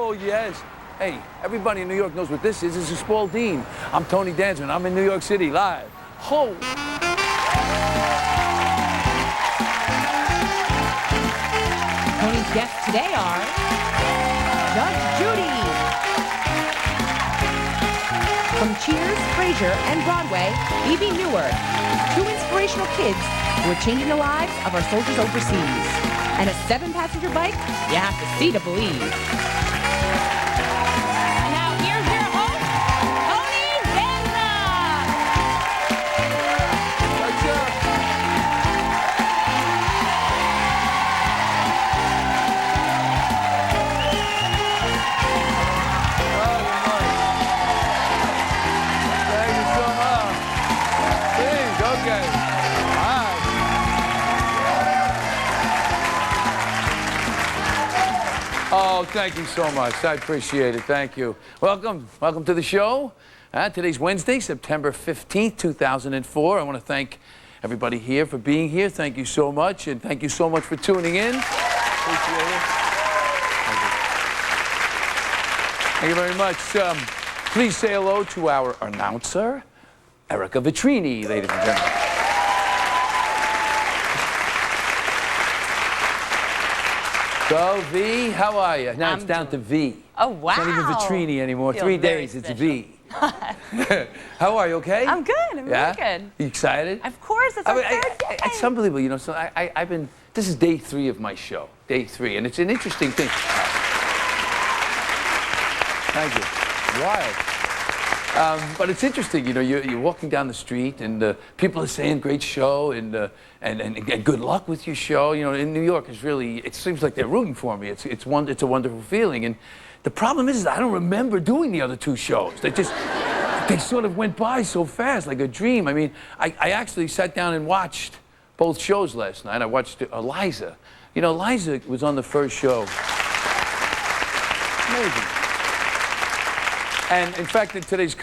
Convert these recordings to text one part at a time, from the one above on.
Oh, yes. Hey, everybody in New York knows what this is. This is Spalding. I'm Tony Danza, and I'm in New York City live. Ho! Tony's guests today are Judge Judy. From Cheers, Frasier, and Broadway, Bebe Neuwirth. Two inspirational kids who are changing the lives of our soldiers overseas. And a 7-passenger bike you have to see to believe. And now here's your host, Tony Danza. What's up? Oh, you're nice. Thank you so much. Please, okay. Hi. Oh, thank you so much. I appreciate it. Thank you. Welcome. Welcome to the show. Today's Wednesday, September 15th, 2004. I want to thank everybody here for being here. Thank you so much. And thank you so much for tuning in. Appreciate it. Thank you very much. Please say hello to our announcer, Ereka Vetrini, ladies and gentlemen. So, V, how are you? Now it's down to V. Oh, wow. It's not even Vetrini anymore. Feel 3 very days, it's special. V. How are you, okay? I'm good. I'm really good. You excited? Of course, it's our third day. It's unbelievable, you know. So I've been. This is day 3 of my show, day 3, and it's an interesting thing. Thank you. Wild. But it's interesting, you know. You're walking down the street, and people are saying, "Great show," and good luck with your show. You know, in New York, it's really. It seems like they're rooting for me. It's a wonderful feeling, and the problem is I don't remember doing the other 2 shows. They sort of went by so fast, like a dream. I mean, I actually sat down and watched both shows last night. I watched Eliza. You know, Eliza was on the first show. Amazing. And in fact, in today's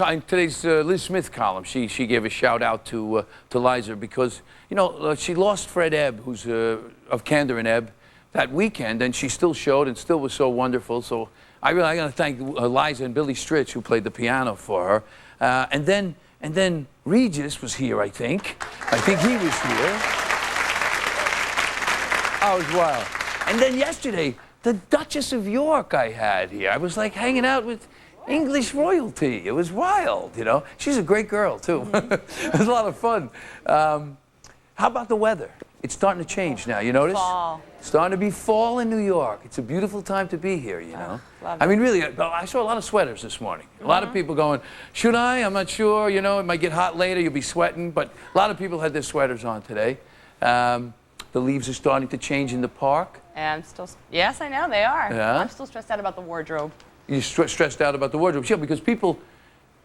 Liz Smith column, she gave a shout out to Eliza because, you know, she lost Fred Ebb, who's of Candor and Ebb, that weekend, and she still showed and still was so wonderful. So I got to thank Eliza and Billy Stritch, who played the piano for her. And then Regis was here, I think. I think he was here. Oh, it was wild. And then yesterday, the Duchess of York I had here. I was like hanging out with English royalty. It was wild, you know. She's a great girl, too. It was a lot of fun. How about the weather? It's starting to change now, you notice? Fall. It's starting to be fall in New York. It's a beautiful time to be here, you know. Love I mean, really, I saw a lot of sweaters this morning. A lot of people going, should I? I'm not sure, you know, it might get hot later, you'll be sweating. But a lot of people had their sweaters on today. The leaves are starting to change in the park. And I'm still, yes, I know, they are. Yeah? I'm still stressed out about the wardrobe. You're stressed out about the wardrobe. Sure, because people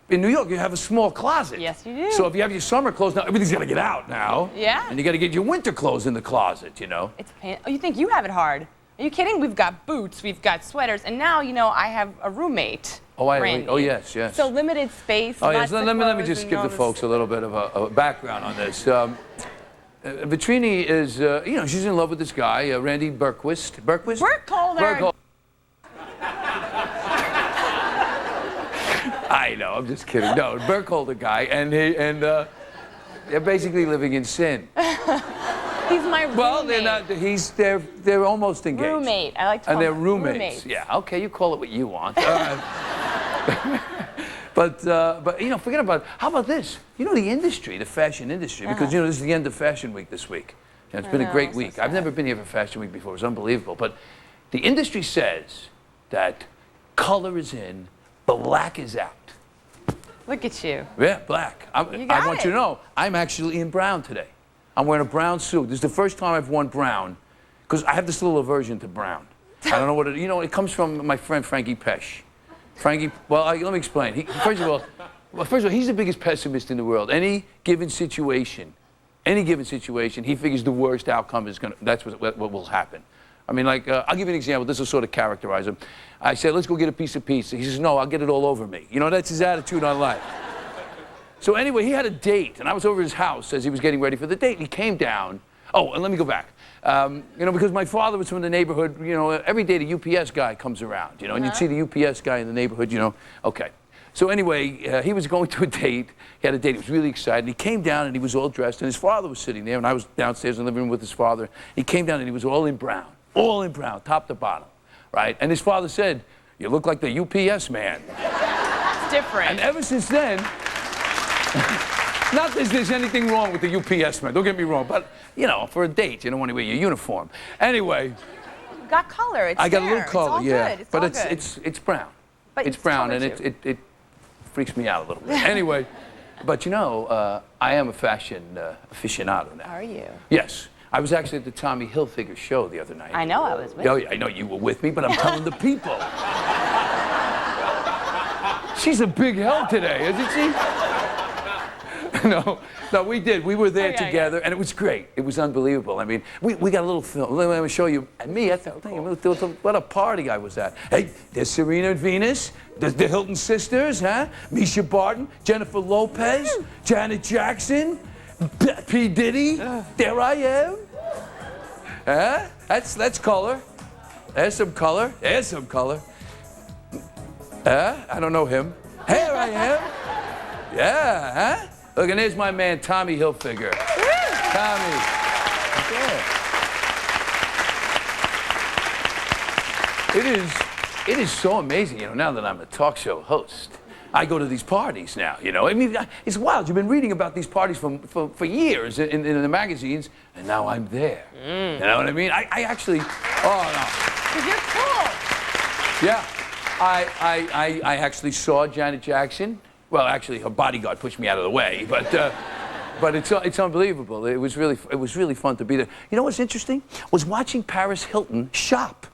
in New York, you have a small closet. Yes, you do. So if you have your summer clothes now, everything's got to get out now. Yeah. And you got to get your winter clothes in the closet, you know. It's pain. Oh, you think you have it hard? Are you kidding? We've got boots, we've got sweaters, and now, you know, I have a roommate. Oh, yes. So limited space. Oh, yes. Lots Let of me clothes just and give all the this folks a little bit of a background on this. Vetrini is, you know, she's in love with this guy, Randy Berquist. Berquist? Burkholder. I know, I'm just kidding. No, Burkholder guy, and they're basically living in sin. He's my roommate. Well, they're not. They're almost engaged. Roommate. I like to call and they're them roommates. Yeah. Okay, you call it what you want. But you know, forget about it. How about this? You know, the industry, the fashion industry, because you know this is the end of Fashion Week this week. And it's been a great week. I've never been here for Fashion Week before. It was unbelievable. But the industry says that color is in, black is out. Look at you. Yeah, black. I want you to know, I'm actually in brown today. I'm wearing a brown suit. This is the first time I've worn brown, because I have this little aversion to brown. I don't know what it, you know, it comes from my friend Frankie Pesh. Frankie, well, let me explain. First of all, he's the biggest pessimist in the world. Any given situation, he figures the worst outcome is that's what will happen. I mean, like, I'll give you an example. This will sort of characterize him. I said, let's go get a piece of pizza. He says, no, I'll get it all over me. You know, that's his attitude on life. So anyway, he had a date, and I was over his house as he was getting ready for the date. And he came down. Oh, and let me go back. You know, because my father was from the neighborhood, you know, every day the UPS guy comes around, you know, and you'd see the UPS guy in the neighborhood, you know. Okay. So anyway, he was going to a date. He had a date. He was really excited. He came down and he was all dressed, and his father was sitting there, and I was downstairs in the living room with his father. He came down and he was all in brown, top to bottom, right? And his father said, "You look like the UPS man." It's different. And ever since then, not that there's anything wrong with the UPS man, don't get me wrong, but, you know, for a date, you don't want to wear your uniform. Anyway. You got color. It's I got there. a little color, it's all yeah. Good. But all good. it's brown. But it's brown, and it freaks me out a little bit. Anyway, but you know, I am a fashion aficionado now. Are you? Yes. I was actually at the Tommy Hilfiger show the other night. I know I was with you. you. I know you were with me, but I'm telling the people. She's a big help today, isn't she? No, we did. We were there together, and it was great. It was unbelievable. I mean, we got a little film. Let me show you. And me, I thought, what a party I was at. Hey, there's Serena and Venus, the Hilton sisters, huh? Misha Barton, Jennifer Lopez, Janet Jackson, P. Diddy. There I am. Huh? That's color. There's some color. There's some color. I don't know him. Here I am. Yeah, huh? Look, and there's my man, Tommy Hilfiger. Tommy. Yeah. It is so amazing, you know, now that I'm a talk show host. I go to these parties now, you know. I mean, it's wild. You've been reading about these parties for years in the magazines, and now I'm there. You know what I mean? I actually, oh, no. Because you're cool. Yeah. I actually saw Janet Jackson. Well, actually, her bodyguard pushed me out of the way, but it's unbelievable. It was really fun to be there. You know what's interesting? Was watching Paris Hilton shop.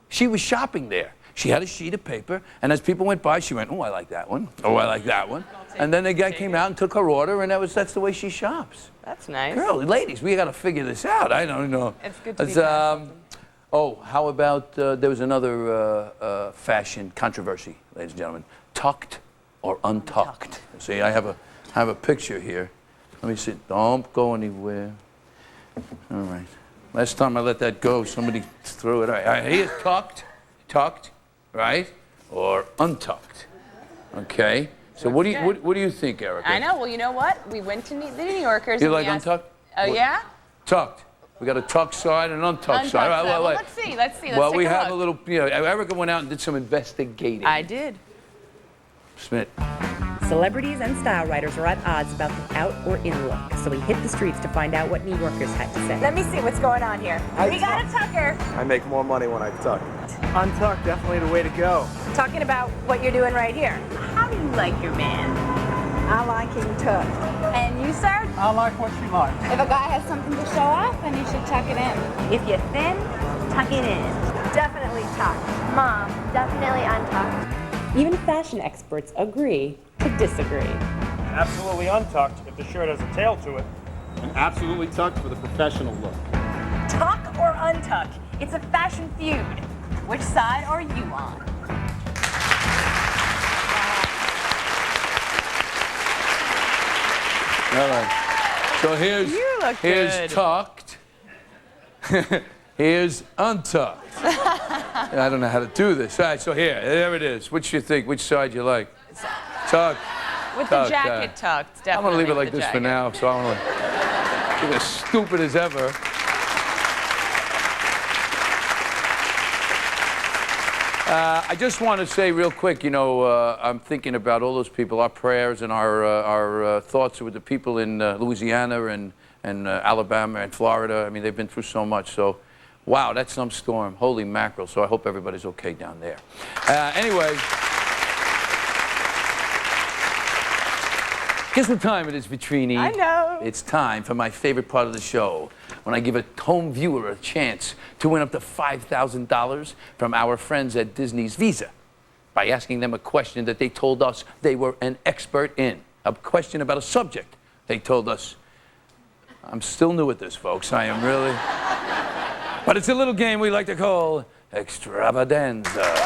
She was shopping there. She had a sheet of paper, and as people went by, she went, "Oh, I like that one. Oh, I like that one." And then the guy came out and took her order, and that's the way she shops. That's nice. Girl, ladies, we got to figure this out. I don't know. It's good to be Oh, how about there was another fashion controversy, ladies and gentlemen. Tucked or untucked. See, I have a picture here. Let me see. Don't go anywhere. All right. Last time I let that go, somebody threw it. All right. Here's tucked, right? Or untucked. Okay. So what do you think, Ereka? I know. Well, you know what? We went to the New Yorkers. You and like we asked, untucked? Oh, yeah? Tucked. We got a tucked side and an untucked side. Right, well, let's see. Let's well, take we a have look. a little, you know, Ereka went out and did some investigating. I did. Smith. Celebrities and style writers are at odds about the out or in look, so we hit the streets to find out what New Yorkers had to say. Let me see what's going on here. We got a tucker. I make more money when I tuck. Untuck, definitely the way to go. Talking about what you're doing right here. How do you like your man? I like him tucked. And you, sir? I like what she likes. If a guy has something to show off, then you should tuck it in. If you're thin, tuck it in. Definitely tucked. Mom, definitely untucked. Even fashion experts agree to disagree. Absolutely untucked if the shirt has a tail to it. And absolutely tucked for the professional look. Tuck or untuck? It's a fashion feud. Which side are you on? All right. So here's tucked. Here's untucked. I don't know how to do this. All right, so there it is. Which you think? Which side you like? Tucked. With the jacket tucked, definitely. I'm gonna leave it like with the this for jacket. now. So I'm gonna be as stupid as ever. I just want to say real quick, you know, I'm thinking about all those people, our prayers and our thoughts with the people in Louisiana and Alabama and Florida. I mean, they've been through so much. So, wow, that's some storm. Holy mackerel. So I hope everybody's okay down there. Anyway. Guess what time it is, Vetrini? I know. It's time for my favorite part of the show, when I give a home viewer a chance to win up to $5,000 from our friends at Disney's Visa by asking them a question that they told us they were an expert in. A question about a subject they told us. I'm still new at this, folks. I am really. But it's a little game we like to call Extravaganza.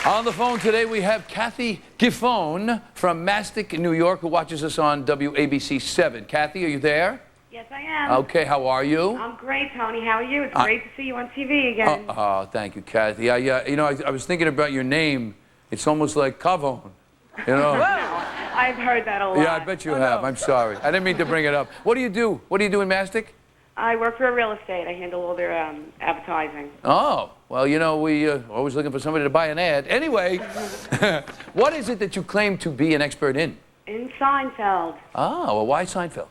On the phone today, we have Kathy Giffone from Mastic, New York, who watches us on WABC 7. Kathy, are you there? Yes, I am. Okay, how are you? I'm great, Tony. How are you? It's great to see you on TV again. Oh, thank you, Kathy. I was thinking about your name. It's almost like Cavone, you know? I've heard that a lot. Yeah, I bet you have. I'm sorry. I didn't mean to bring it up. What do you do? What do you do in Mastic? I work for a real estate. I handle all their advertising. Oh, well, you know, we always looking for somebody to buy an ad. Anyway, what is it that you claim to be an expert in? In Seinfeld. Oh, well, why Seinfeld?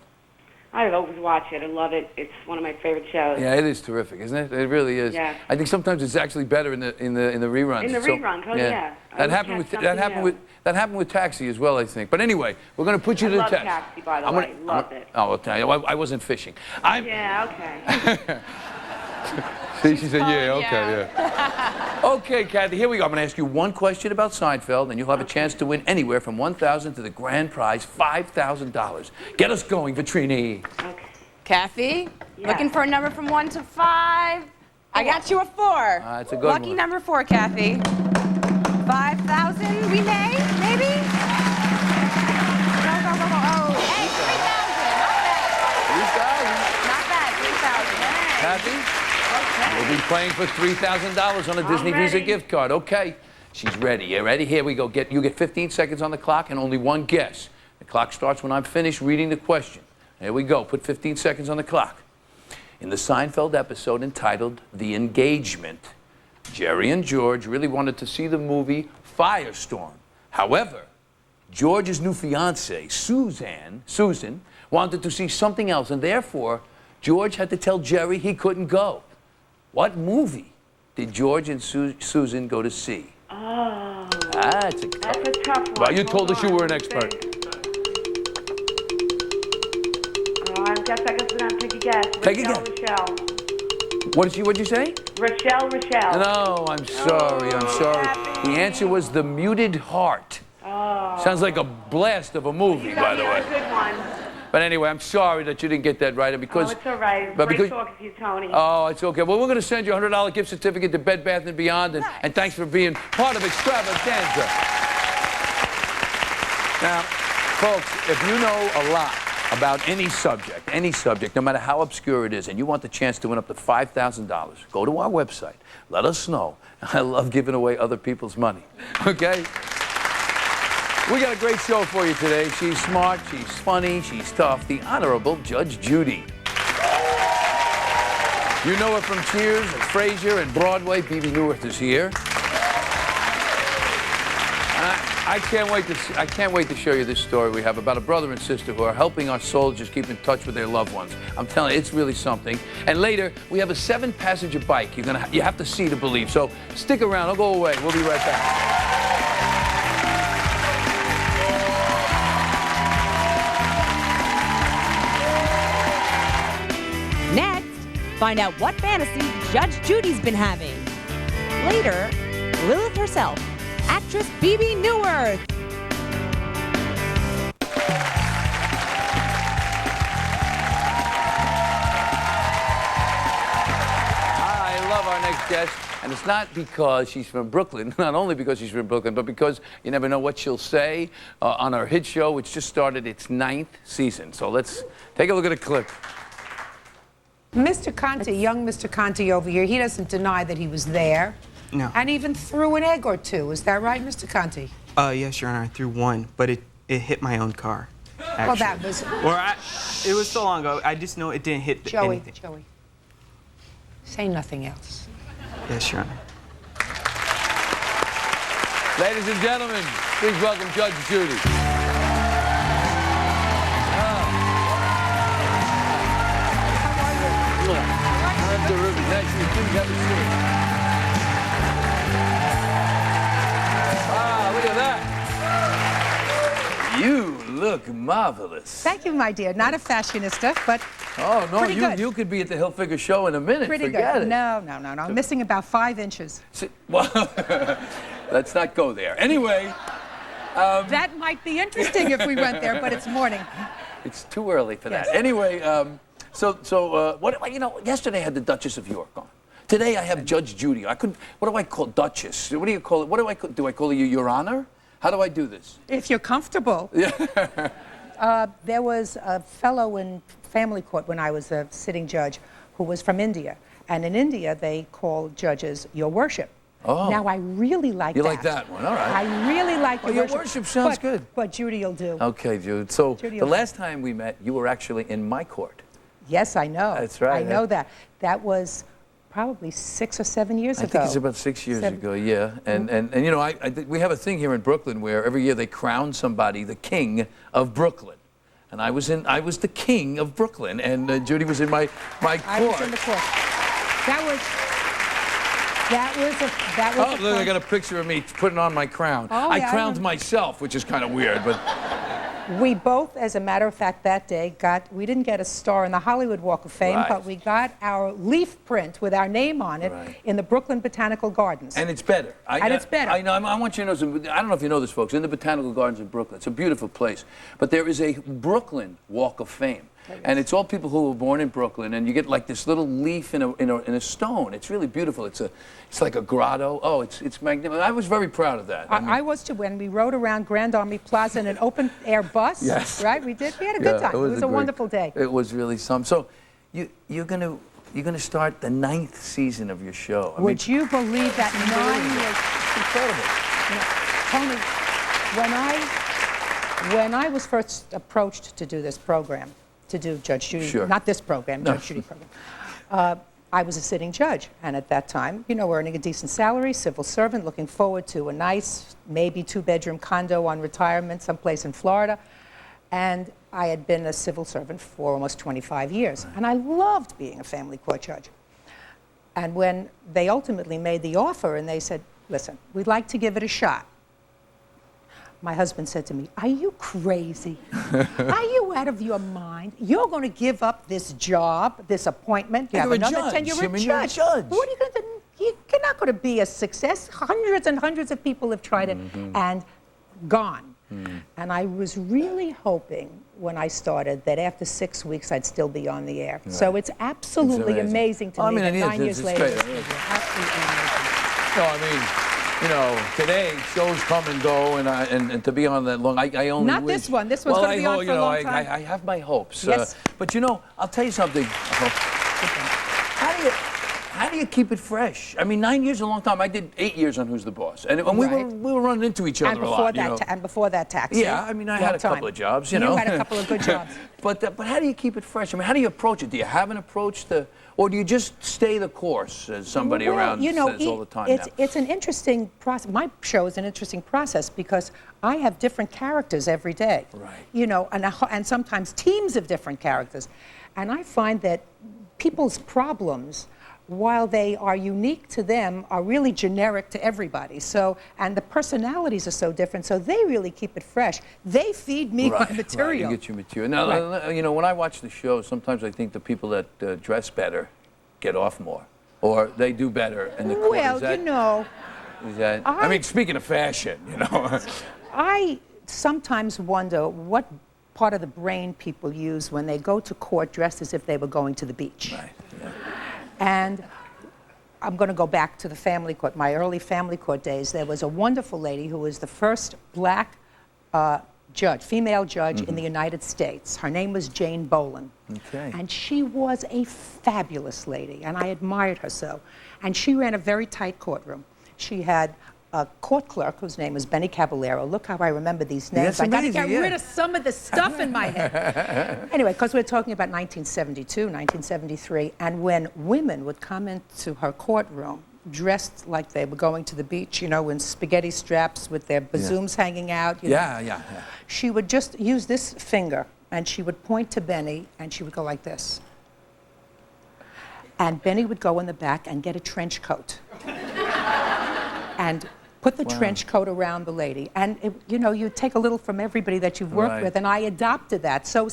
I always watch it. I love it. It's one of my favorite shows. Yeah, it is terrific, isn't it? It really is. Yeah. I think sometimes it's actually better in the reruns. In the reruns, yeah. That happened with Taxi as well, I think. But anyway, we're going to put you to the test. I love Taxi, by the way. Loved it. Oh, I'll tell you, I wasn't fishing. Yeah, okay. See, she said, yeah, okay, yeah. Okay, Kathy, here we go. I'm going to ask you one question about Seinfeld, and you'll have a chance to win anywhere from $1,000 to the grand prize, $5,000. Get us going, Vetrini. Okay. Kathy, Yeah. looking for a number from 1 to 5. I got you a 4. That's a good Lucky one. number 4, Kathy. 5,000, we may, maybe? Go, go, go, go. Oh, hey, 3,000. Not bad. 3,000. Kathy? We'll be playing for $3,000 on a Disney Visa ready. gift card. Okay. She's ready. You ready? Here we go. You get 15 seconds on the clock and only one guess. The clock starts when I'm finished reading the question. Here we go. Put 15 seconds on the clock. In the Seinfeld episode entitled The Engagement, Jerry and George really wanted to see the movie Firestorm. However, George's new fiancée, Susan, wanted to see something else, and therefore, George had to tell Jerry he couldn't go. What movie did George and Susan go to see? Oh. That's a That's a tough one. Well, you told us you were an Hold on. expert. I guess I guess I'm going to take a guess. Take a Rochelle. What'd you say? Rochelle. No, I'm sorry. I'm sorry. Kathy. The answer was The Muted Heart. Oh. Sounds like a blast of a movie, You by got the me way. on a good one. But anyway, I'm sorry that you didn't get that right. And because, Oh, it's all right. but Great because, talking to you, Tony. oh, it's okay. Well, we're going to send you a $100 gift certificate to Bed Bath & Beyond, and thanks for being part of Extravaganza. Now, folks, if you know a lot about any subject, no matter how obscure it is, and you want the chance to win up to $5,000, go to our website. Let us know. I love giving away other people's money. Okay? We got a great show for you today. She's smart, she's funny, she's tough. The Honorable Judge Judy. You know her from Cheers and Frasier and Broadway. Bebe Neuwirth is here. I can't wait to show you this story we have about a brother and sister who are helping our soldiers keep in touch with their loved ones. I'm telling you, it's really something. And later, we have a 7-passenger bike. You have to see to believe. So stick around. Don't go away. We'll be right back. Next, find out what fantasy Judge Judy's been having. Later, Lilith herself, actress Bebe Neuwirth. I love our next guest, and it's not because she's from Brooklyn, not only because she's from Brooklyn, but because you never know what she'll say on our hit show, which just started its 9th season. So let's take a look at a clip. Mr. Conti, young Mr. Conti over here, he doesn't deny that he was there. No. And even threw an egg or two. Is that right, Mr. Conti? Yes, Your Honor, I threw one, but it hit my own car. Actually. Well, that was... It was so long ago, I just know it didn't hit anything. Joey, say nothing else. Yes, Your Honor. Ladies and gentlemen, please welcome Judge Judy. Look at that. You look marvelous. Thank you, my dear. Not a fashionista, but Oh, no, pretty good. you could be at the Hilfiger show in a minute. Pretty Forget good. it. No. I'm missing about 5 inches. Well, let's not go there. Anyway. That might be interesting if we went there, but it's morning. It's too early for that. Yes. Anyway, yesterday I had the Duchess of York on. Today I have Judge Judy. I couldn't. What do I call Duchess? What do you call it? What do I call? Do I call you Your Honor? How do I do this? If you're comfortable. Yeah. There was a fellow in family court when I was a sitting judge who was from India. And in India, they call judges Your Worship. Oh. Now, I really like that. You like that one, all right. I really like Your Worship sounds good. But Judy will do. Okay, Jude. So Judy the will last time we met, you were actually in my court. Yes, I know. That's right. I know that. That was probably 6 or 7 years ago. I think it's about 6 years ago, yeah. And you know, we have a thing here in Brooklyn where every year they crown somebody the king of Brooklyn. And I was the king of Brooklyn, and Judy was in my court. I was in the court. That was look, I got a picture of me putting on my crown. Oh, I crowned myself, which is kind of weird, but... We both, as a matter of fact, that day we didn't get a star in the Hollywood Walk of Fame, Right. but we got our leaf print with our name on it in the Brooklyn Botanical Gardens. And it's better. It's better. I know. I want you to know something. I don't know if you know this, folks. In the Botanical Gardens in Brooklyn, it's a beautiful place. But there is a Brooklyn Walk of Fame. And it's all people who were born in Brooklyn, and you get like this little leaf in a stone. It's really beautiful. It's like a grotto. Oh, it's magnificent. I was very proud of that. I was too, when we rode around Grand Army Plaza in an open air bus. Yes. Right? We did. We had a good time. It was a wonderful day. It was really something. So you're gonna start the 9th season of your show. Would you believe that 9 years? Tony, when I was first approached to do this program, to do Judge Judy, not this program, Judge Judy program, I was a sitting judge, and at that time, you know, earning a decent salary, civil servant, looking forward to a nice, maybe 2-bedroom condo on retirement someplace in Florida. And I had been a civil servant for almost 25 years, and I loved being a family court judge. And when they ultimately made the offer and they said, listen, we'd like to give it a shot, my husband said to me, are you crazy? Are you out of your mind? You're going to give up this job, this appointment. You have another 10 years. You're a judge. What are you going to do? You're not going to be a success. Hundreds and hundreds of people have tried it and gone. And I was really hoping when I started that after 6 weeks I'd still be on the air. Right. So it's absolutely amazing to me that 9 years later. Absolutely amazing. No, I mean, you know, today shows come and go, and to be on that long, I only Not wish. this one. This one's going to be on for a long time. I have my hopes. Yes. But you know, I'll tell you something. How do you keep it fresh? I mean, 9 years is a long time. I did 8 years on Who's the Boss, and we were running into each other a lot. And before that, Taxi. Yeah, I mean, I had a couple of jobs. You know, you had a couple of good jobs. But how do you keep it fresh? I mean, how do you approach it? Do you have an approach or do you just stay the course, as somebody around says all the time now? It's an interesting process. My show is an interesting process because I have different characters every day. Right. You know, and sometimes teams of different characters. And I find that people's problems, while they are unique to them, are really generic to everybody. So, and the personalities are so different, so they really keep it fresh. They feed me my material. Right, you get your material. Now, you know, when I watch the show, sometimes I think the people that dress better get off more, or they do better in the court. Well, you know, I mean, speaking of fashion, you know. I sometimes wonder what part of the brain people use when they go to court dressed as if they were going to the beach. Right. Yeah. And I'm going to go back to the family court, my early family court days. There was a wonderful lady who was the first black judge, female judge in the United States. Her name was Jane Boland. Okay. And she was a fabulous lady, and I admired her so. And she ran a very tight courtroom. She had a court clerk whose name was Benny Caballero. Look how I remember these names. That's I got to amazing, get rid of some of the stuff in my head. Anyway, because we're talking about 1972, 1973, and when women would come into her courtroom dressed like they were going to the beach, you know, in spaghetti straps with their bazooms hanging out. You know, she would just use this finger, and she would point to Benny, and she would go like this. And Benny would go in the back and get a trench coat. And put the trench coat around the lady. And, you know, you take a little from everybody that you've worked with, and I adopted that. So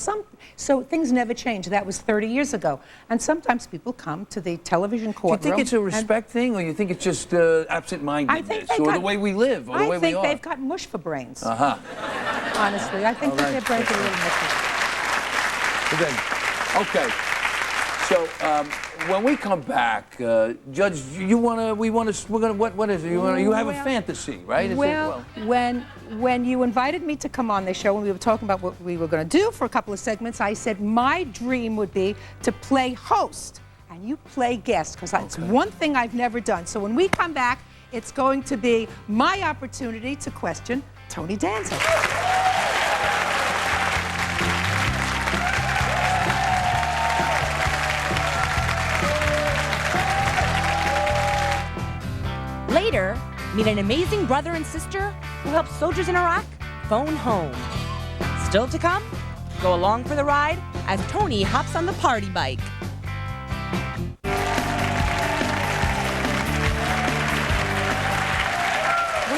things never change. That was 30 years ago. And sometimes people come to the television courtroom. Do you think it's a respect thing, or you think it's just absent-mindedness, or the way we live, or the way we are? I think they've got mush for brains. Honestly, I think that their brains are a little mushy. Okay. So when we come back, Judge, what is it? You have a fantasy, right? When you invited me to come on the show and we were talking about what we were going to do for a couple of segments, I said my dream would be to play host and you play guest, because it's one thing I've never done. So when we come back, it's going to be my opportunity to question Tony Danza. Later, meet an amazing brother and sister who help soldiers in Iraq phone home. Still to come, go along for the ride as Tony hops on the party bike. We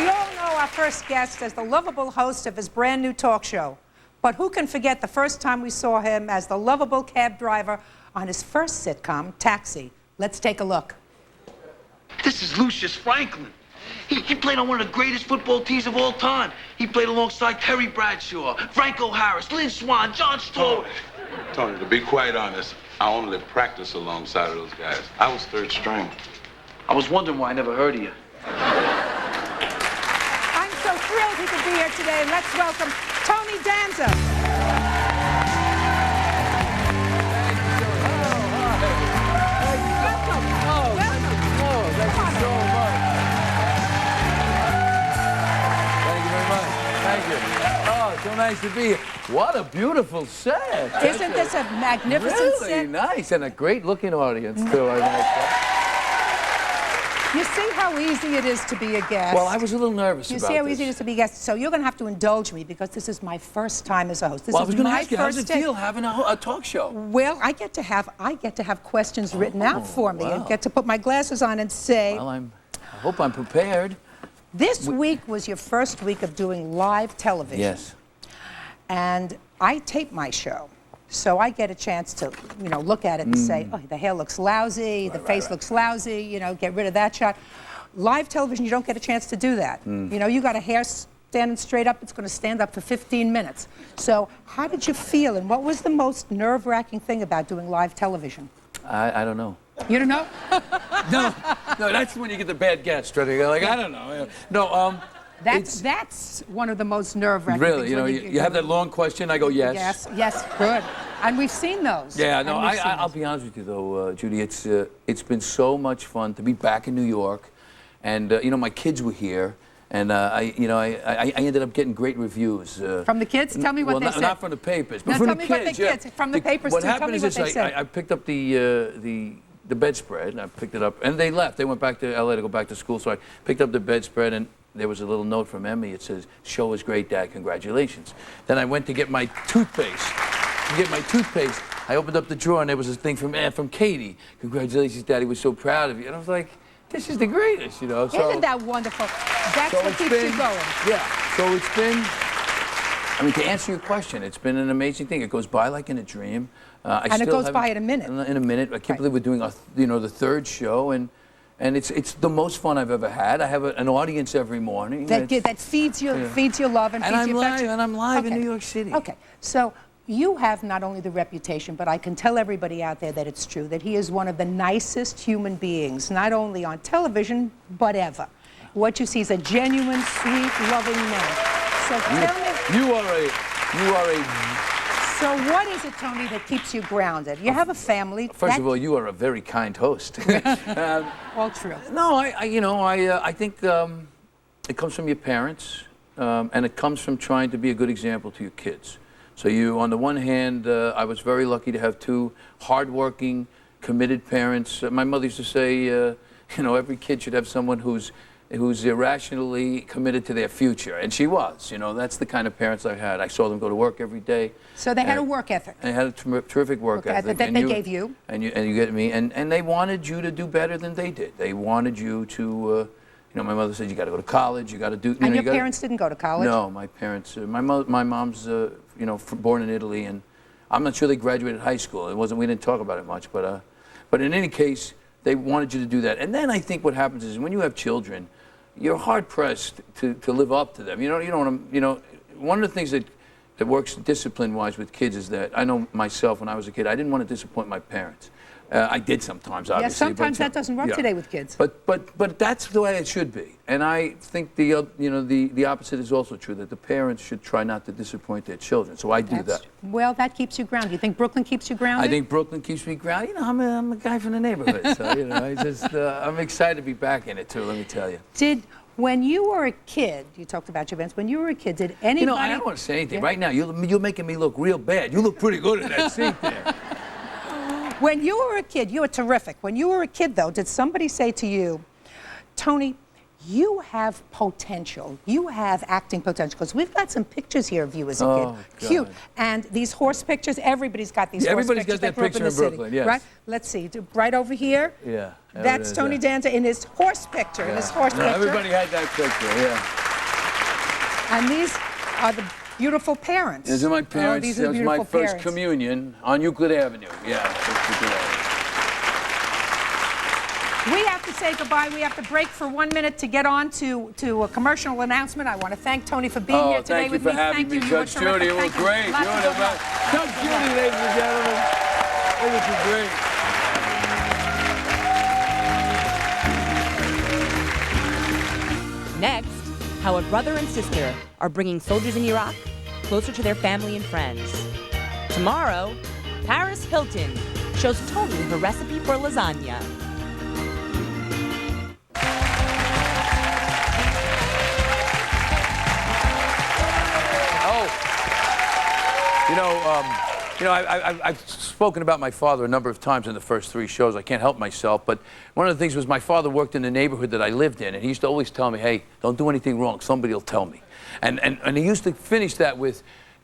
all know our first guest as the lovable host of his brand new talk show. But who can forget the first time we saw him as the lovable cab driver on his first sitcom, Taxi? Let's take a look. This is Lucius Franklin. He played on one of the greatest football teams of all time. He played alongside Terry Bradshaw, Franco Harris, Lynn Swann, John Stewart. Tony, to be quite honest, I only practiced alongside of those guys. I was third string. I was wondering why I never heard of you. I'm so thrilled he could be here today. Let's welcome Tony Danza. So nice to be here. What a beautiful set. Isn't this a magnificent set? Really nice, and a great-looking audience, too. I like that. You see how easy it is to be a guest? Well, I was a little nervous about this. You see how easy it is to be a guest? So you're going to have to indulge me because this is my first time as a host. This well, I is was going to my ask you, how does it first feel having a talk show? Well, I get to have questions written out for me and get to put my glasses on and say... Well, I hope I'm prepared. This week was your first week of doing live television. Yes. And I tape my show, so I get a chance to, look at it and say, oh, the hair looks lousy, the face looks lousy, get rid of that shot. Live television, you don't get a chance to do that. You got a hair standing straight up, it's going to stand up for 15 minutes. So how did you feel, and what was the most nerve-wracking thing about doing live television? I don't know. You don't know? No, that's when you get the bad guest, right? You're like, I don't know. No, That's one of the most nerve-wracking things. Really, you have that long question, I go, yes. Yes, good. And we've seen those. Yeah, no, I'll be honest with you, though, Judy, it's been so much fun to be back in New York. And, my kids were here. And, I ended up getting great reviews. From the kids? Tell me what they said. Not from the papers, but no, from tell the me kids. What the kids. From the papers, what too. Happened Tell me what they said. I picked up the bedspread, and I picked it up. And they left. They went back to L.A. to go back to school. So I picked up the bedspread, and there was a little note from Emmy. It says, "Show was great, Dad. Congratulations." Then I went to get my toothpaste. I opened up the drawer, and there was this thing from Katie. "Congratulations, Daddy. Was so proud of you." And I was like, this is the greatest, So, isn't that wonderful? That's what keeps you going. Yeah. So it's been, to answer your question, it's been an amazing thing. It goes by like in a dream. And it goes by in a minute. In a minute. I can't believe we're doing the third show, and it's the most fun I've ever had. I have an audience every morning. That feeds you love and feeds you affection. And I'm live in New York City. Okay. So you have not only the reputation, but I can tell everybody out there that it's true, that he is one of the nicest human beings, not only on television, but ever. What you see is a genuine, sweet, loving man. So tell me... You are a... So what is it, Tony, that keeps you grounded? You have a family. First of all, you are a very kind host. All true. No, I think it comes from your parents, and it comes from trying to be a good example to your kids. So on the one hand, I was very lucky to have two hardworking, committed parents. My mother used to say, every kid should have someone who's irrationally committed to their future, and she was. That's the kind of parents I had. I saw them go to work every day. So they had a work ethic. They had a terrific work ethic. That they gave you. And you get me. And they wanted you to do better than they did. They wanted you to. My mother said you got to go to college. You got to do. And your parents didn't go to college? No, my parents. My mom's born in Italy, and I'm not sure they graduated high school. We didn't talk about it much, but in any case, they wanted you to do that. And then I think what happens is when you have children, you're hard pressed to live up to them. One of the things that works discipline-wise with kids is that I know myself when I was a kid, I didn't want to disappoint my parents. I did sometimes, obviously. Yes, sometimes that doesn't work today with kids. But that's the way it should be. And I think the opposite is also true, that the parents should try not to disappoint their children. So I do that. Well, that keeps you grounded. You think Brooklyn keeps you grounded? I think Brooklyn keeps me grounded. You know, I'm a guy from the neighborhood, so I'm excited to be back in it too. Let me tell you. When you were a kid, you talked about your events. When you were a kid, did anybody? You know, I don't want to say anything right now. You're making me look real bad. You look pretty good in that seat there. When you were a kid, you were terrific. When you were a kid, though, did somebody say to you, Tony, you have potential. You have acting potential. Because we've got some pictures here of you as a kid. God. Cute. And these horse pictures, everybody's got these horse pictures. Everybody's got that picture in Brooklyn, yes. Right? Let's see. Right over here. Yeah. That's Tony Danza in his horse picture. Yeah. In his horse picture. Everybody had that picture, yeah. And these are the beautiful parents. These are my parents. These are that was my first communion on Euclid Avenue. Yeah. We have to say goodbye. We have to break for 1 minute to get on to a commercial announcement. I want to thank Tony for being here today with me. Thank you for having me, Judge Judy. It was great. Judge Judy, ladies and gentlemen. It was great. Next, how a brother and sister are bringing soldiers in Iraq closer to their family and friends. Tomorrow, Paris Hilton shows Tony her recipe for lasagna. I've spoken about my father a number of times in the first 3 shows. I can't help myself, but one of the things was my father worked in the neighborhood that I lived in, and he used to always tell me, hey, don't do anything wrong, somebody will tell me. And he used to finish that with,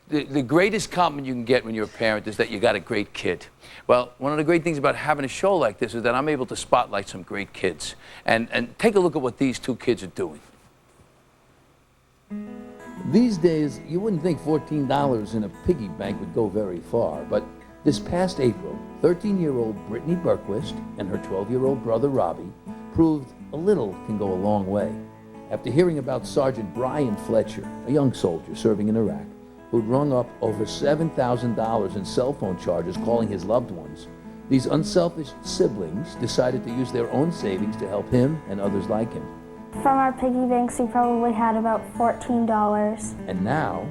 the greatest compliment you can get when you're a parent is that you got a great kid. Well, one of the great things about having a show like this is that I'm able to spotlight some great kids. And take a look at what these 2 kids are doing. These days, you wouldn't think $14 in a piggy bank would go very far, but this past April, 13-year-old Brittany Berquist and her 12-year-old brother Robbie proved a little can go a long way. After hearing about Sergeant Brian Fletcher, a young soldier serving in Iraq, who'd rung up over $7,000 in cell phone charges calling his loved ones, these unselfish siblings decided to use their own savings to help him and others like him. From our piggy banks, we probably had about $14. And now,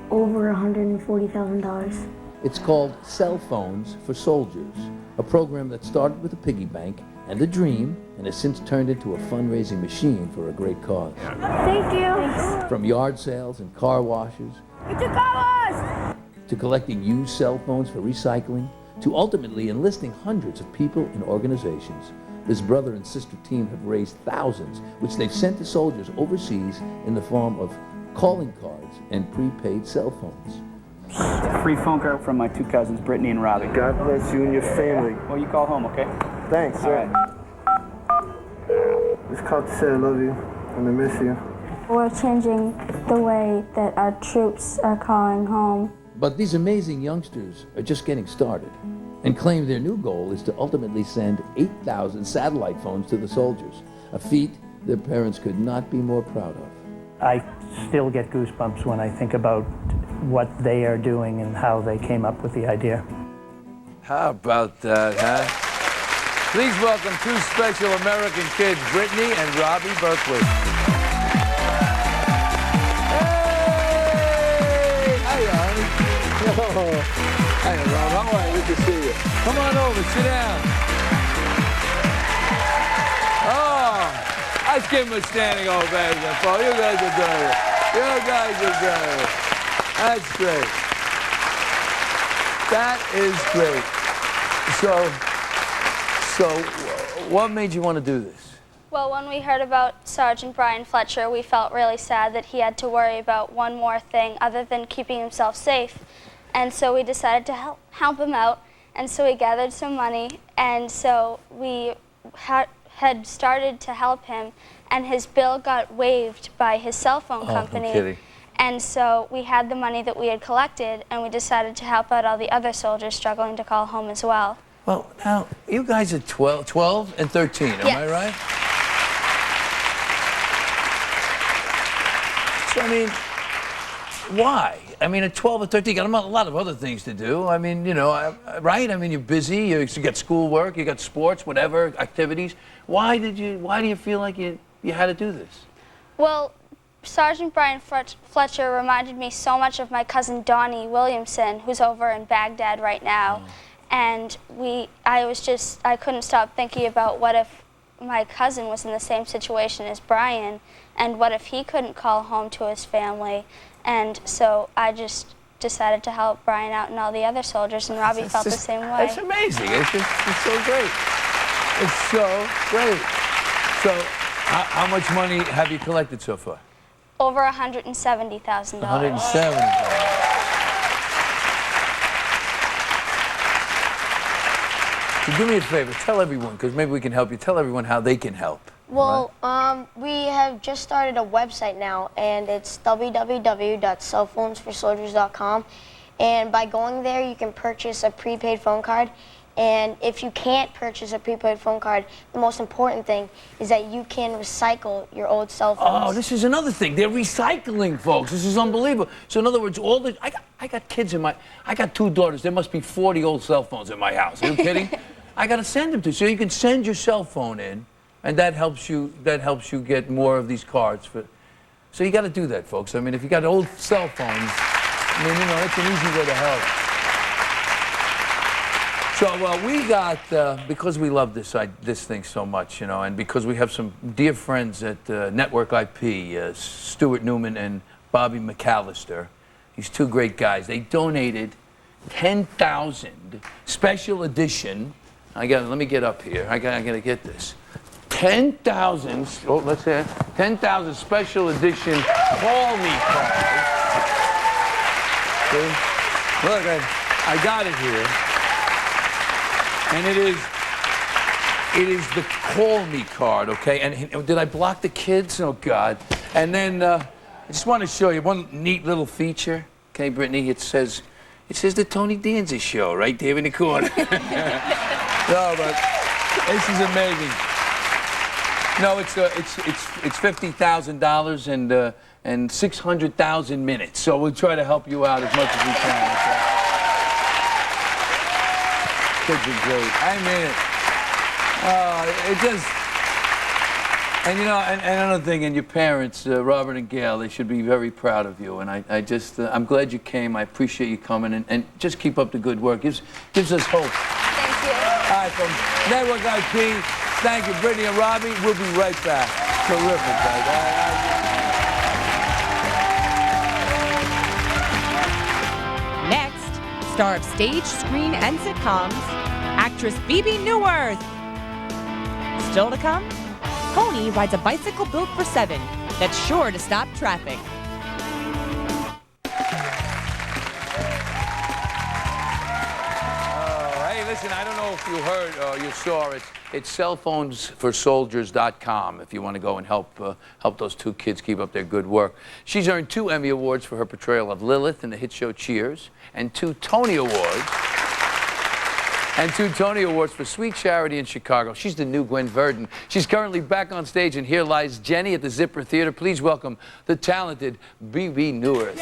over $140,000. It's called Cell Phones for Soldiers, a program that started with a piggy bank and a dream, and has since turned into a fundraising machine for a great cause. Thank you. From yard sales and car washes, to collecting used cell phones for recycling, to ultimately enlisting hundreds of people and organizations, this brother and sister team have raised thousands, which they've sent to soldiers overseas in the form of calling cards and prepaid cell phones. A free phone card from my 2 cousins, Brittany and Robbie. God bless you and your family. Well, you call home, okay? Thanks, sir. Right. Just called to say I love you and I miss you. We're changing the way that our troops are calling home. But these amazing youngsters are just getting started and claim their new goal is to ultimately send 8,000 satellite phones to the soldiers, a feat their parents could not be more proud of. I still get goosebumps when I think about what they are doing and how they came up with the idea. How about that, huh? Please welcome 2 special American kids, Brittany and Robbie Berquist. Hey! Hiya, honey. Hiya, Rob. How are you? Good to see you. Come on over. Sit down. Oh, let's give them a standing ovation, Paul. You guys are doing it. You guys are doing it. That's great. That is great. So, what made you want to do this? Well, when we heard about Sergeant Brian Fletcher, we felt really sad that he had to worry about one more thing other than keeping himself safe. And so we decided to help him out. And so we gathered some money. And so we had started to help him. And his bill got waived by his cell phone company. No kidding. And so we had the money that we had collected, and we decided to help out all the other soldiers struggling to call home as well. Well, now, you guys are 12 and 13, am I right? So, I mean, why? I mean, at 12 or 13, you got a lot of other things to do. I mean, you know, right? I mean, you're busy. You got schoolwork, you got sports, whatever, activities. Why do you feel like you had to do this? Well, Sergeant Brian Fletcher reminded me so much of my cousin Donnie Williamson, who's over in Baghdad right now. And I couldn't stop thinking about what if my cousin was in the same situation as Brian, and what if he couldn't call home to his family. And so I just decided to help Brian out and all the other soldiers, and Robbie felt the same way. It's amazing. It's so great. It's so great. So how much money have you collected so far? Over $170,000. $170,000. So do me a favor, tell everyone, because maybe we can help you, tell everyone how they can help. Well, we have just started a website now, and it's www.cellphonesforsoldiers.com. And by going there, you can purchase a prepaid phone card. And if you can't purchase a prepaid phone card, the most important thing is that you can recycle your old cell phones. Oh, this is another thing. They're recycling, folks. This is unbelievable. So in other words, I got kids I got 2 daughters. There must be 40 old cell phones in my house. Are you kidding? I got to send them to you. So you can send your cell phone in, and that helps you get more of these cards. So you got to do that, folks. I mean, if you got old cell phones, I mean, you know, it's an easy way to help. So we got, because we love this thing so much, you know, and because we have some dear friends at Network IP, Stuart Newman and Bobby McAllister, these 2 great guys, they donated 10,000 special edition. Let me get up here. I gotta get this. 10,000. Oh, let's say 10,000 special edition Call Me cards. See? Look, I got it here. And it is the Call Me card, okay? And did I block the kids? Oh, God. And then I just want to show you one neat little feature. Okay, Brittany, it says the Tony Danza show right there in the corner. No, but this is amazing. No, it's $50,000 and 600,000 minutes. So we'll try to help you out as much as we can. Okay? Kids are great. I mean it. And you know, and another thing, and your parents, Robert and Gail, they should be very proud of you. And I'm glad you came. I appreciate you coming, and just keep up the good work. Gives us hope. Thank you. All right, from Network IP, thank you, Brittany and Robbie. We'll be right back. Terrific, guys. Next, star of stage, screen, and sitcoms, actress Bebe Neuwirth. Still to come, Tony rides a bicycle built for 7 that's sure to stop traffic. Hey, listen, I don't know if you heard or you saw it. It's cellphonesforsoldiers.com if you want to go and help those 2 kids keep up their good work. She's earned 2 Emmy Awards for her portrayal of Lilith in the hit show Cheers, and 2 Tony Awards. And 2 Tony Awards for Sweet Charity in Chicago. She's the new Gwen Verdon. She's currently back on stage, and here lies Jenny at the Zipper Theater. Please welcome the talented Bebe Neuwirth.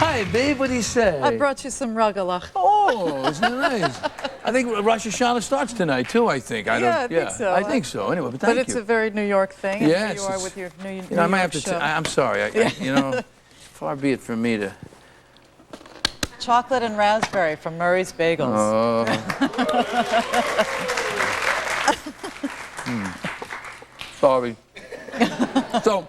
Hi, babe. What do you say? I brought you some rugelach. Oh, isn't it nice? I think Rosh Hashanah starts tonight, too, I think. I think so. I think so. Anyway, but thank you. But it's a very New York thing. Yes. You are with your New York I might have to. show. I'm sorry. You know, far be it from me to. Chocolate and raspberry from Murray's Bagels. Oh. Sorry. So.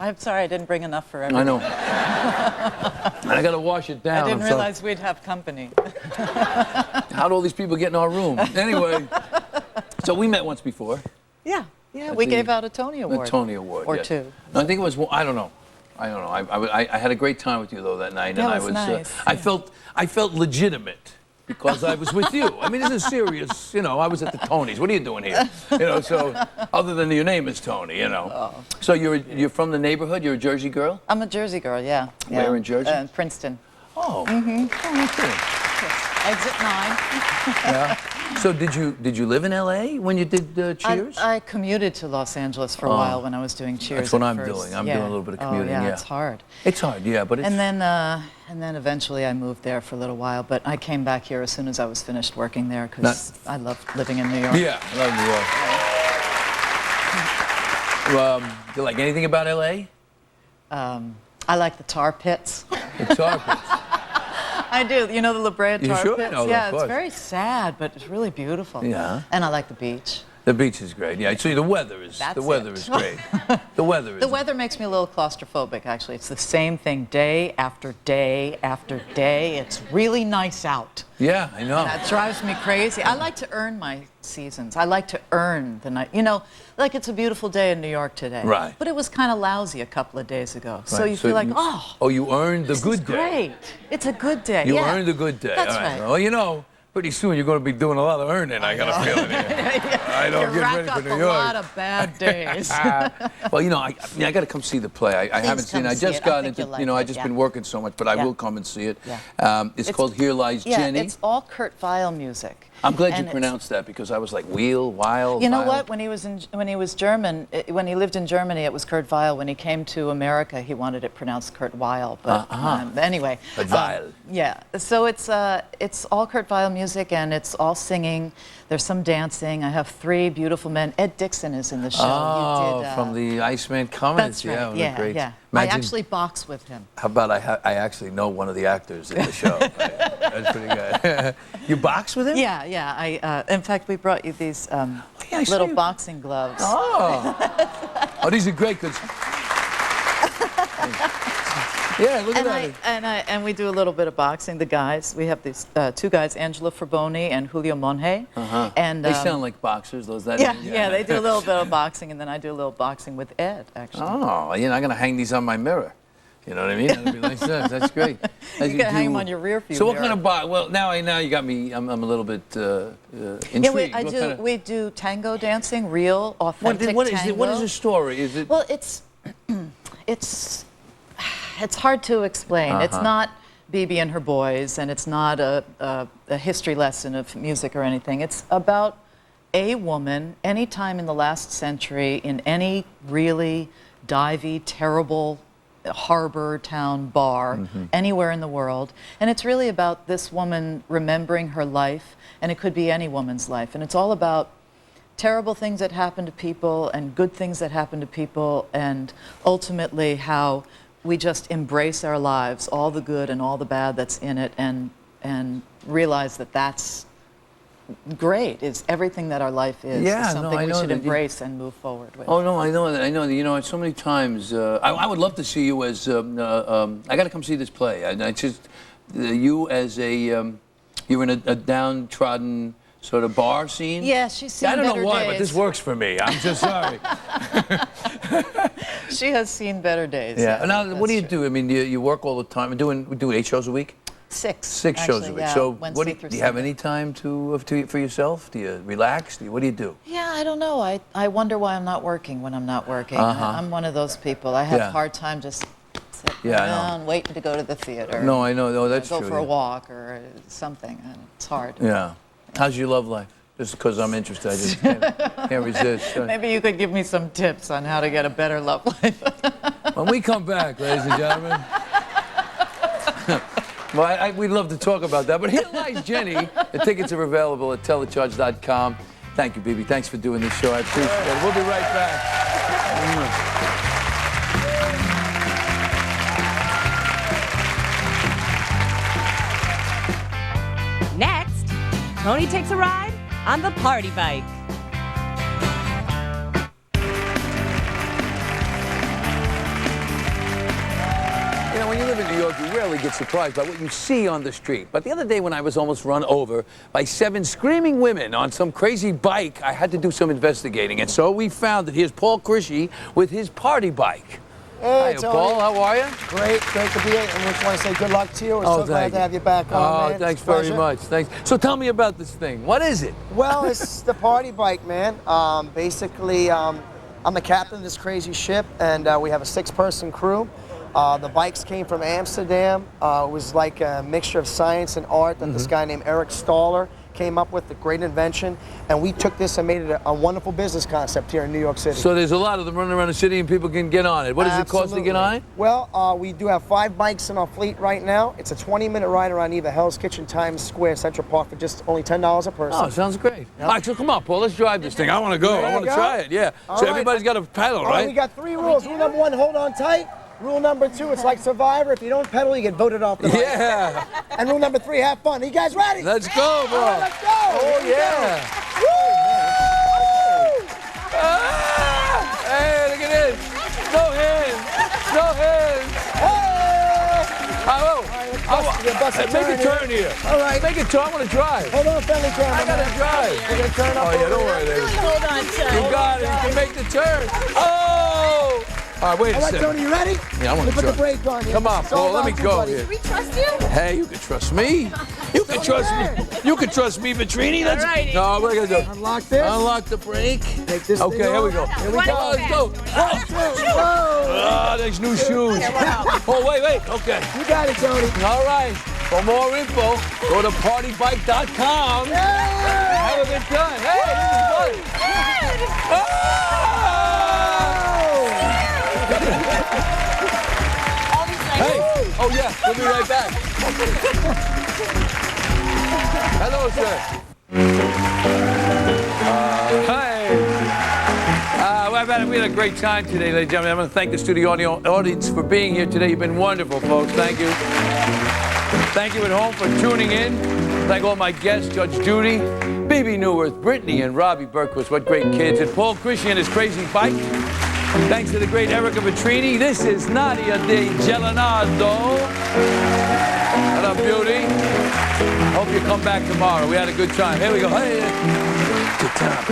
I'm sorry I didn't bring enough for everyone. I know. And I got to wash it down. I didn't realize we'd have company. How'd all these people get in our room? Anyway, so we met once before. Yeah, we gave out a Tony Award. A Tony Award. Or yes. 2. No, I think it was, I don't know. I had a great time with you, though, that night. That and was nice. I felt legitimate. Because I was with you. I mean, this is serious. You know, I was at the Tonys. What are you doing here? You know, so other than your name is Tony, you know. Oh. So you're from the neighborhood? You're a Jersey girl? I'm a Jersey girl, yeah. Where in Jersey? Princeton. Oh. Mm-hmm. Oh, okay. Exit 9. Yeah. So did you live in L.A. when you did Cheers? I commuted to Los Angeles for a while when I was doing Cheers. That's what I'm first. doing. I'm doing a little bit of commuting. Oh, yeah, it's hard. It's hard, yeah, but it's... And then eventually I moved there for a little while, but I came back here as soon as I was finished working there because I love living in New York. Yeah, I love New York. Do you like anything about L.A.? I like the tar pits. The tar pits. I do. You know the La Brea tar sure? pits? No, Yeah, it's very sad, but it's really beautiful. Yeah. And I like the beach. The beach is great. Yeah. So the weather is That's the weather it. is great. The weather is. The weather makes me a little claustrophobic, actually. It's the same thing day after day after day. It's really nice out. Yeah, I know. That drives me crazy. I like to earn my seasons. I like to earn the night. You know, like it's a beautiful day in New York today. Right. But it was kind of lousy a couple of days ago. So Right. you feel like, oh. Oh, you earned the good day. Great. It's a good day. You yeah. earned a good day. That's All right. Well, you know, pretty soon you're going to be doing a lot of earning. I got a feeling here. I don't You get rack ready for up New a York. lot of bad days. Well, you know, I got to come see the play. I haven't seen it. I just got into, I just been working so much, but I will come and see it. Yeah. It's called Here Lies Jenny. Yeah, it's all Kurt Weill music. I'm glad you And pronounced that because I was like Weil. You know what? When he was German, when he lived in Germany, it was Kurt Weill. When he came to America, he wanted it pronounced Kurt Weill. But anyway, Weill. Yeah. So it's all Kurt Weill music, and it's all singing. There's some dancing. I have 3 beautiful men. Ed Dixon is in the show. Oh, you did, from the Iceman Comedies. That's right. Yeah, great. Yeah. Imagine, I actually boxed with him. How about I actually know one of the actors in the show. That's pretty good. You box with him? Yeah, yeah. In fact, we brought you these little boxing gloves. Oh. Oh, these are great because. Yeah, look at that. And we do a little bit of boxing. The guys, we have these 2 guys, Angelo Fraboni and Julio Monge. And they sound like boxers. Those that. Yeah, they do a little bit of boxing, and then I do a little boxing with Ed, actually. Oh, you know, I'm gonna hang these on my mirror. You know what I mean? That'd be nice. That's great. You can hang them on your rear view. So what kind of box? Well, now you got me. I'm a little bit intrigued. Yeah, we do tango dancing, real, authentic tango. What is the story? Is it? Well, it's hard to explain. It's not Bebe and her boys, and it's not a history lesson of music or anything. It's about a woman, any time in the last century, in any really divey, terrible harbor town bar, anywhere in the world. And it's really about this woman remembering her life, and it could be any woman's life. And it's all about terrible things that happen to people and good things that happen to people, and ultimately how we just embrace our lives, all the good and all the bad that's in it, and realize that that's great. It's everything that our life is. It's something we should embrace and move forward with. Oh no, I know that. You know, so many times I would love to see you as. I got to come see this play. I just you as a you're in a downtrodden sort of bar scene. Yeah, she's seen better days. I don't know why, but this works for me. I'm just sorry. She has seen better days. Yeah. Now, what do you do? I mean, you work all the time. We do 8 shows a week. 6. 6 shows a week. Yeah, so, Wednesday do you have any time for yourself? Do you relax? What do you do? Yeah, I don't know. I wonder why I'm not working when I'm not working. I'm one of those people. I have a hard time just sitting around waiting to go to the theater. No, I know. No, that's true. Go for a walk or something. It's hard. Yeah. How's your love life? Just because I'm interested, I just can't resist. Maybe you could give me some tips on how to get a better love life. When we come back, ladies and gentlemen. Well, we'd love to talk about that. But Here Lies Jenny. The tickets are available at telecharge.com. Thank you, Bebe. Thanks for doing this show. I appreciate it. We'll be right back. Next, Tony takes a ride on the party bike. You know, when you live in New York, you rarely get surprised by what you see on the street. But the other day when I was almost run over by 7 screaming women on some crazy bike, I had to do some investigating. And so we found that here's Paul Crisci with his party bike. Hey, Hi, Paul. How are you? Great to be here. And we just want to say good luck to you. We're so glad to have you back on, man. Thanks very much. Thanks. So tell me about this thing. What is it? Well, it's the party bike, man. Basically, I'm the captain of this crazy ship, and we have a 6-person crew. The bikes came from Amsterdam. It was like a mixture of science and art that this guy named Eric Staller came up with, a great invention, and we took this and made it a wonderful business concept here in New York City. So there's a lot of them running around the city and people can get on it. What does it cost to get on it? Well, we do have 5 bikes in our fleet right now. It's a 20-minute ride around either Hell's Kitchen, Times Square, Central Park for just only $10 a person. Oh, sounds great. Yep. All right, so come on, Paul, let's drive this thing. I want to go. I want to try it, yeah. All So right. everybody's got to pedal, right? We got 3 rules. Rule number 1, hold on tight. Rule number 2, it's like Survivor. If you don't pedal, you get voted off the bike. Yeah. And rule number 3, have fun. Are you guys ready? Let's go, bro. All right, let's go. Oh, yeah. Ah! Hey, look at this. No hands. No hands. Make a turn here. All right. Make a turn. I want to drive. Hold on, friendly camera. I got to drive. You're going to turn up. Oh, yeah, don't worry, baby. Hold on, son. You got it. You can make the turn. Oh! All right, wait a All right, second. Tony, you ready? Yeah, I want to put try. the brake on here. Come on, It's all Paul. Let me about you, go buddy. here. We trust you? Hey, you can trust me. You can trust me. You can trust me, Vetrini. Let's. Alrighty. No, what are we gonna do? Unlock this. Unlock the brake. Take this Okay, thing here we off. go. Here we Come go. on, let's go. Ah, there's new shoes. Oh, wait. Okay. You got it, Tony. All right. For more info, go to partybike.com. Have a good time. Hey, this is fun. Hey, oh yeah, we'll be right back. Hello, sir. We had a great time today, ladies and gentlemen. I want to thank the studio audience for being here today. You've been wonderful, folks. Thank you. Thank you at home for tuning in. Thank all my guests, Judge Judy, Bebe Neuwirth, Brittany, and Robbie Berquist. What great kids. And Paul Christian and his crazy bike. Thanks to the great Ereka Vetrini. This is Nadia DiGiallonardo. What up, beauty? Hope you come back tomorrow. We had a good time. Here we go. Hey. Good time.